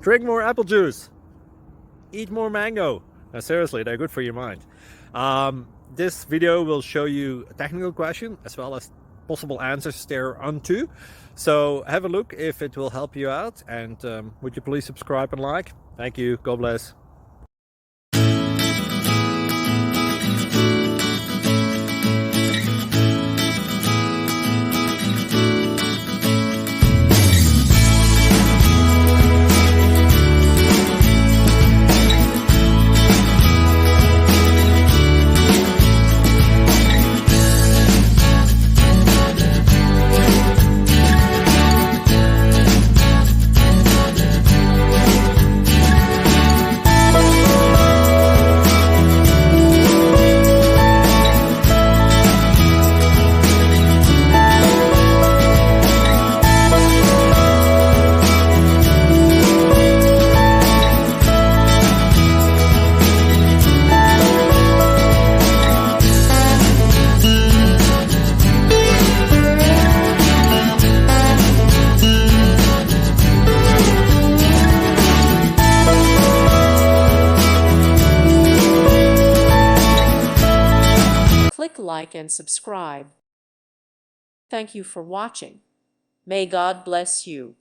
drink more apple juice, eat more mango. Now, seriously, they're good for your mind. This video will show you a technical question as well as possible answers thereunto. So have a look if it will help you out, and would you please subscribe and like? Thank you. God bless. Click like and subscribe. Thank you for watching. May God bless you.